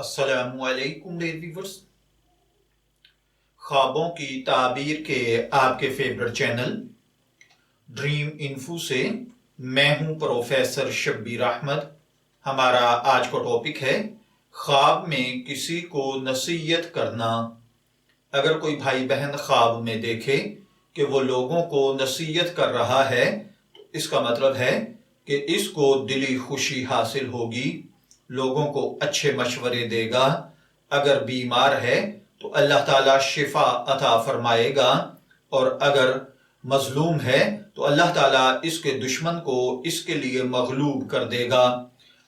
السلام علیکم dear viewers, خوابوں کی تعبیر کے آپ کے فیورٹ چینل ڈریم انفو سے میں ہوں پروفیسر شبیر احمد۔ ہمارا آج کا ٹاپک ہے خواب میں کسی کو نصیحت کرنا۔ اگر کوئی بھائی بہن خواب میں دیکھے کہ وہ لوگوں کو نصیحت کر رہا ہے تو اس کا مطلب ہے کہ اس کو دلی خوشی حاصل ہوگی، لوگوں کو اچھے مشورے دے گا۔ اگر بیمار ہے تو اللہ تعالیٰ شفا عطا فرمائے گا، اور اگر مظلوم ہے تو اللہ تعالیٰ اس کے دشمن کو اس کے لیے مغلوب کر دے گا۔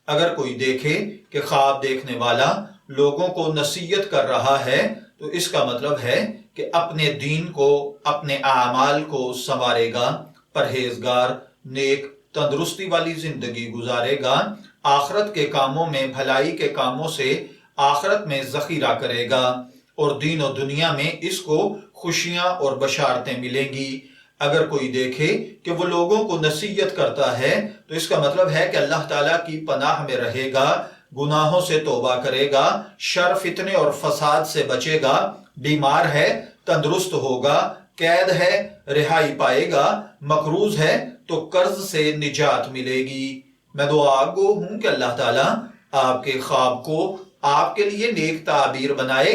اگر کوئی دیکھے کہ خواب دیکھنے والا لوگوں کو نصیحت کر رہا ہے تو اس کا مطلب ہے کہ اپنے دین کو، اپنے اعمال کو سنوارے گا، پرہیزگار، نیک، تندرستی والی زندگی گزارے گا، آخرت کے کاموں میں، بھلائی کے کاموں سے آخرت میں ذخیرہ کرے گا، اور دین و دنیا میں اس کو خوشیاں اور بشارتیں ملیں گی۔ اگر کوئی دیکھے کہ وہ لوگوں کو نصیحت کرتا ہے تو اس کا مطلب ہے کہ اللہ تعالیٰ کی پناہ میں رہے گا، گناہوں سے توبہ کرے گا، شر، فتنے اور فساد سے بچے گا، بیمار ہے تندرست ہوگا، قید ہے رہائی پائے گا، مقروض ہے تو قرض سے نجات ملے گی۔ میں دعا گو ہوں کہ اللہ تعالیٰ آپ کے خواب کو آپ کے لیے نیک تعبیر بنائے۔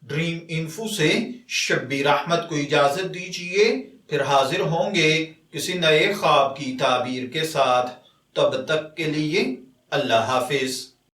ڈریم انفو سے شبیر احمد کو اجازت دیجیے، پھر حاضر ہوں گے کسی نئے خواب کی تعبیر کے ساتھ۔ تب تک کے لیے اللہ حافظ۔